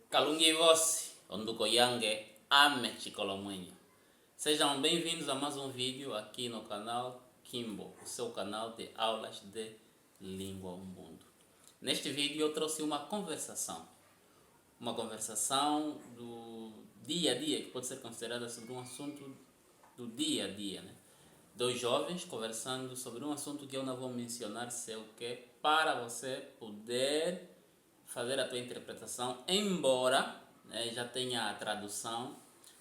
Kalungi Vossi, Ondukoyange, Ame Chikolomwenho. Sejam bem-vindos a mais um vídeo aqui no canal Kimbo, o seu canal de aulas de língua Umbundo. Neste vídeo eu trouxe uma conversação do dia a dia, que pode ser considerada sobre um assunto do dia a dia, né? Dois jovens conversando sobre um assunto que eu não vou mencionar, sei o que, para você poder fazer a tua interpretação, embora já tenha a tradução,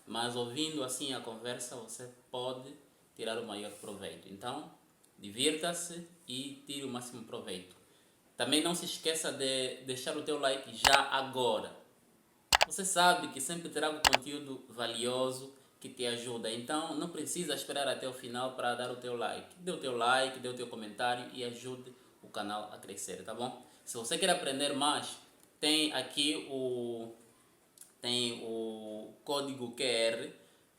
mas ouvindo assim a conversa você pode tirar o maior proveito. Então, divirta-se e tire o máximo proveito. Também não se esqueça de deixar o teu like já agora. Você sabe que sempre trago conteúdo valioso que te ajuda, então não precisa esperar até o final para dar o teu like. Dê o teu like, dê o teu comentário e ajude o canal a crescer, tá bom? Se você quer aprender mais, tem aqui o código QR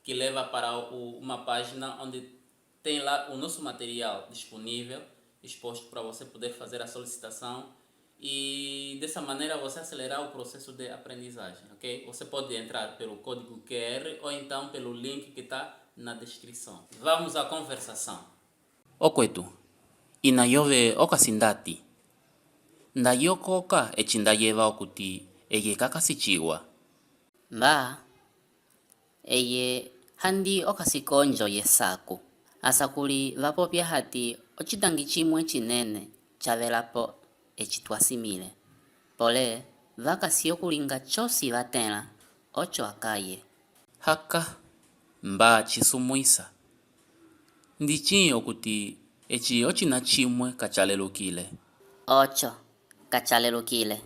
que leva para uma página onde tem lá o nosso material disponível, exposto para você poder fazer a solicitação e dessa maneira você acelerar o processo de aprendizagem, ok? Você pode entrar pelo código QR ou então pelo link que está na descrição. Vamos à conversação. Okwetu, inayove okasindati. Ndayokoka echindayewa okuti eye kakasichiwa. Mba, eye handi okasikonjo yesaku. Asakuli vapopya hati ocitangi chimwe chinene chavelapo ecitwasimile. Pole vakasi okulinga chosi vatela ocho akaye. Haka mba chisumuisa. Ndichi okuti echi ochina chimwe kachalelukile. Ocho kachalelukile.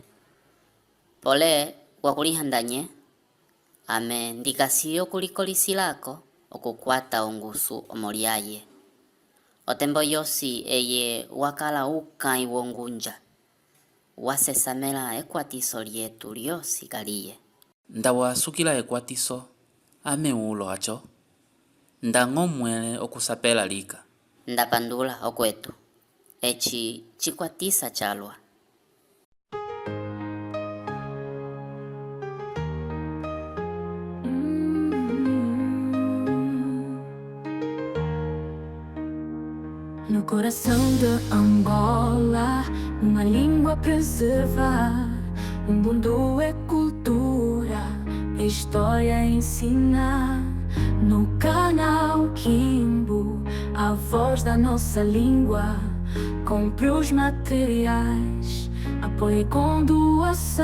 Pole wakulihandanye ame ndikasi okulikolisilako okukwata ongusu omoliaye. Otembo yosi eye wakala ukai wongunja. Wasesamela ekwatiso lietu lyosi kaliye. Ndawasukila ekwatiso ame ulo acho. Ndang'omwele okusapela lika. Ndapandula okwetu. Echi chikwatisa chalwa. No coração de Angola, uma língua preservar. Umbundo é cultura, é história a ensinar. No canal Kimbo, a voz da nossa língua. Compre os materiais, apoie com doação.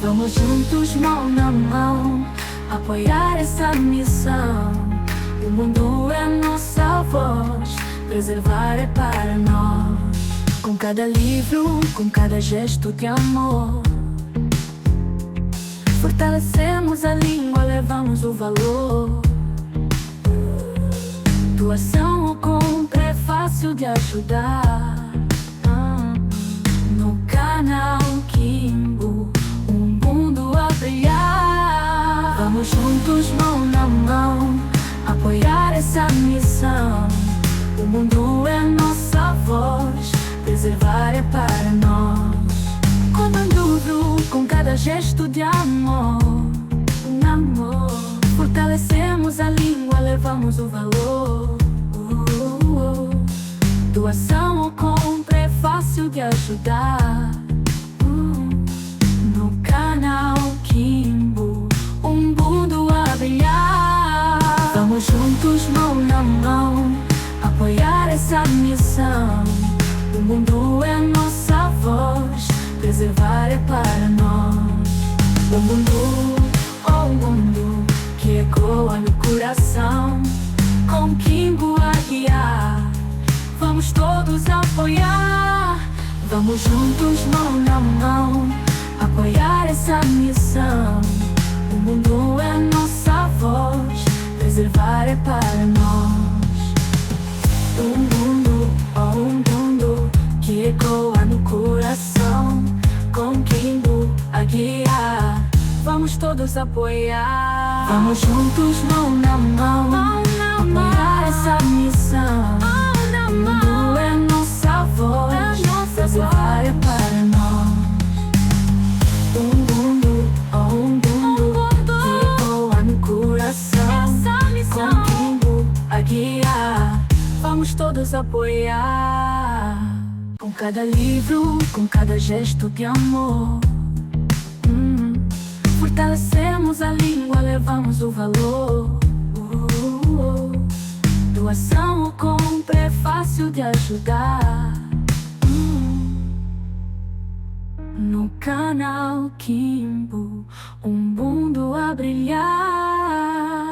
Vamos juntos, mão na mão, apoiar essa missão. O mundo é nossa voz, preservar é para nós. Com cada livro, com cada gesto de amor, fortalecemos a língua, levamos o valor. Doação ou compra é fácil de ajudar. No canal Kimbo, um mundo a brilhar. Vamos juntos, mão na mão, apoiar essa missão. O mundo é nossa voz, preservar é para nós. Comandando com cada gesto de amor, amor. Fortalecemos a língua, levamos o valor. Doação ou compra é fácil de ajudar. No canal Kimbo, um mundo a brilhar. Vamos juntos, mão na mão, apoiar essa missão. O mundo é nossa voz, preservar é para nós. O mundo, oh mundo, que ecoa no coração, com Kimbo a guiar. Vamos todos apoiar. Vamos juntos, mão na mão, apoiar essa missão. O mundo é nossa voz, preservar é para nós. Um mundo, oh um mundo, que ecoa no coração, com Kimbo a guiar. Vamos todos apoiar. Vamos juntos, mão na mão, apoiar essa missão. O mundo é nossa voz, preservar é para nós. Um mundo, nos apoiar. Com cada livro, com cada gesto de amor, fortalecemos a língua, levamos o valor. Doação ou compra é fácil de ajudar. No canal Kimbo, um mundo a brilhar.